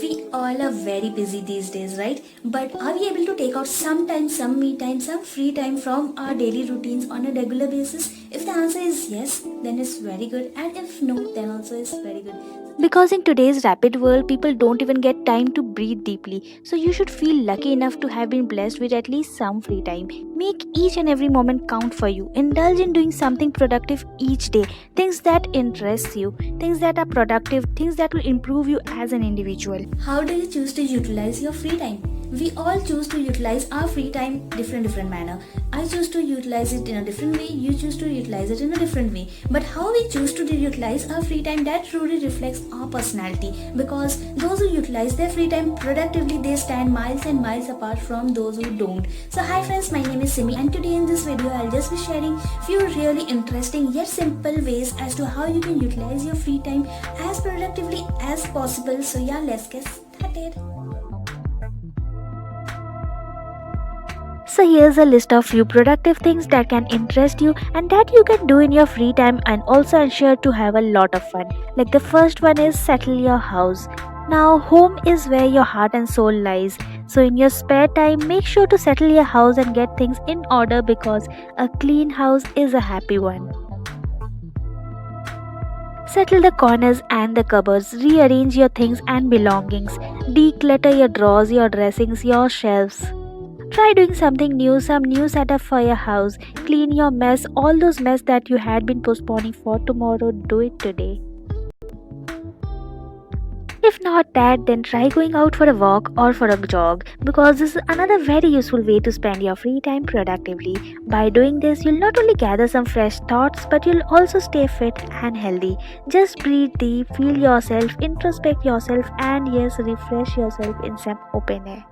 We all are very busy these days, right? But are we able to take out some time, some me time, some free time from our daily routines on a regular basis? If the answer is yes, then it's very good, and if no, then also it's very good. Because in today's rapid world, people don't even get time to breathe deeply. So you should feel lucky enough to have been blessed with at least some free time. Make each and every moment count for you. Indulge in doing something productive each day. Things that interest you, things that are productive, things that will improve you as an individual. How do you choose to utilize your free time? We all choose to utilize our free time different manner. I choose to utilize it in a different way, you choose to utilize it in a different way. But how we choose to utilize our free time, that truly reflects our personality, because those who utilize their free time productively, they stand miles and miles apart from those who don't. So hi friends, my name is Simi, and today in this video I'll just be sharing few really interesting yet simple ways as to how you can utilize your free time as productively as possible. So yeah, let's get started. So here's a list of few productive things that can interest you and that you can do in your free time and also ensure to have a lot of fun. Like the first one is settle your house. Now home is where your heart and soul lies. So in your spare time, make sure to settle your house and get things in order, because a clean house is a happy one. Settle the corners and the cupboards. Rearrange your things and belongings. Declutter your drawers, your dressings, your shelves. Try doing something new, some new setup for your house. Clean your mess, all those mess that you had been postponing for tomorrow, do it today. If not that, then try going out for a walk or for a jog, because this is another very useful way to spend your free time productively. By doing this, you'll not only gather some fresh thoughts, but you'll also stay fit and healthy. Just breathe deep, feel yourself, introspect yourself, and yes, refresh yourself in some open air.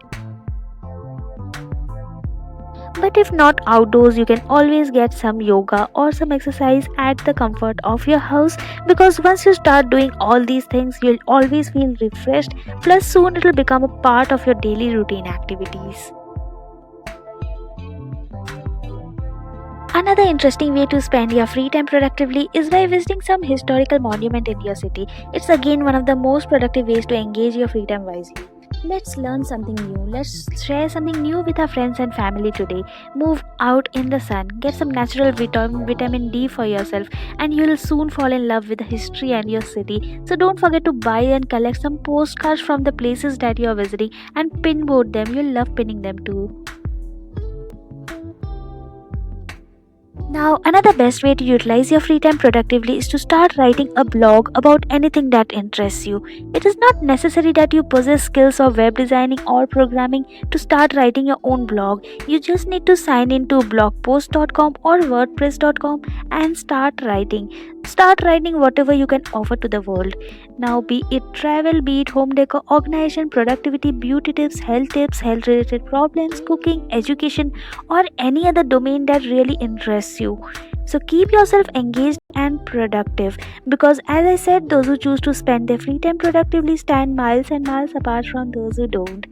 But if not outdoors, you can always get some yoga or some exercise at the comfort of your house, because once you start doing all these things, you'll always feel refreshed, plus soon it will become a part of your daily routine activities. Another interesting way to spend your free time productively is by visiting some historical monument in your city. It's again one of the most productive ways to engage your free time wisely. Let's learn something new. Let's share something new with our friends and family today. Move out in the sun. Get some natural vitamin D for yourself, and you'll soon fall in love with the history and your city. So don't forget to buy and collect some postcards from the places that you're visiting and pinboard them. You'll love pinning them too. Now, another best way to utilize your free time productively is to start writing a blog about anything that interests you. It is not necessary that you possess skills of web designing or programming to start writing your own blog. You just need to sign into blogpost.com or wordpress.com and start writing. Start writing whatever you can offer to the world. Now, be it travel, be it home decor, organization, productivity, beauty tips, health related problems, cooking, education, or any other domain that really interests you. So keep yourself engaged and productive, because as I said, those who choose to spend their free time productively stand miles and miles apart from those who don't.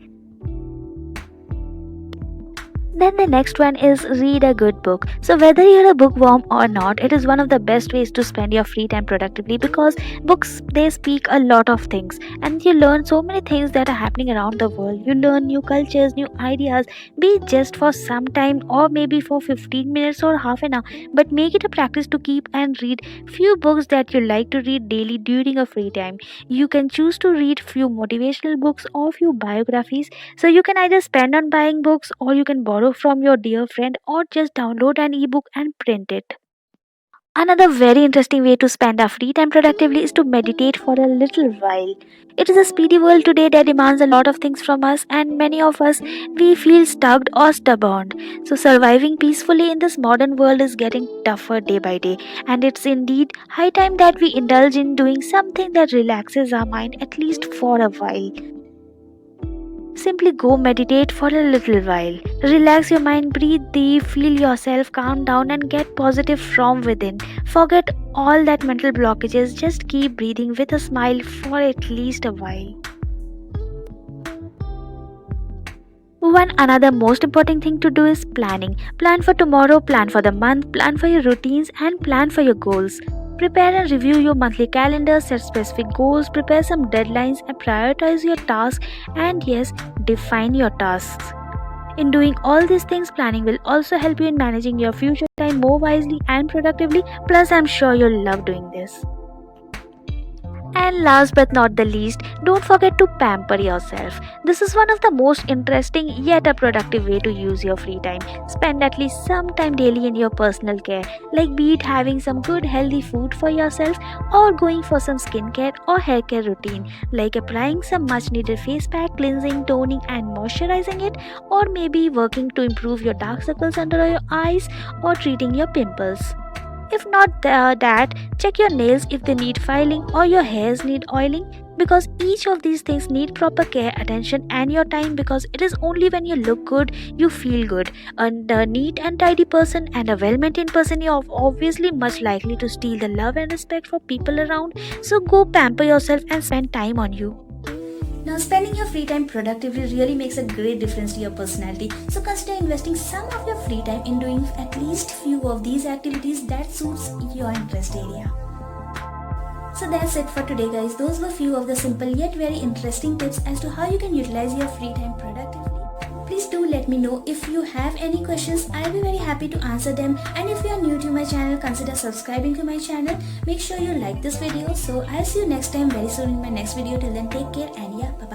Then the next one is read a good book. So whether you're a bookworm or not, it is one of the best ways to spend your free time productively, because books, they speak a lot of things and you learn so many things that are happening around the world. You learn new cultures, new ideas, be it just for some time or maybe for 15 minutes or half an hour, but make it a practice to keep and read few books that you like to read daily during a free time. You can choose to read few motivational books or few biographies. So you can either spend on buying books, or you can borrow from your dear friend, or just download an ebook and print it. Another very interesting way to spend our free time productively is to meditate for a little while. It is a speedy world today that demands a lot of things from us, and many of us, we feel stuck or stubborn. So surviving peacefully in this modern world is getting tougher day by day, and it's indeed high time that we indulge in doing something that relaxes our mind, at least for a while. Simply go meditate for a little while. Relax your mind, breathe deep, feel yourself, calm down, and get positive from within. Forget all that mental blockages, just keep breathing with a smile for at least a while. One another most important thing to do is planning. Plan for tomorrow, plan for the month, plan for your routines, and plan for your goals. Prepare and review your monthly calendar, set specific goals, prepare some deadlines, and prioritize your tasks. And yes, define your tasks. In doing all these things, planning will also help you in managing your future time more wisely and productively. Plus, I'm sure you'll love doing this. And last but not the least, don't forget to pamper yourself. This is one of the most interesting yet a productive way to use your free time. Spend at least some time daily in your personal care, like be it having some good healthy food for yourself or going for some skincare or hair care routine, like applying some much needed face pack, cleansing, toning and moisturizing it, or maybe working to improve your dark circles under your eyes or treating your pimples. If not that, check your nails if they need filing or your hairs need oiling, because each of these things need proper care, attention and your time, because it is only when you look good you feel good. And a neat and tidy person and a well-maintained person, you're obviously much likely to steal the love and respect for people around. So go pamper yourself and spend time on you. Now, spending your free time productively really makes a great difference to your personality. So consider investing some of your free time in doing at least few of these activities that suits your interest area. So that's it for today, guys. Those were few of the simple yet very interesting tips as to how you can utilize your free time productively. Please do let me know if you have any questions. I'll be very happy to answer them. And if you are new to my channel, consider subscribing to my channel. Make sure you like this video. So I'll see you next time very soon in my next video. Till then, take care and yeah, bye.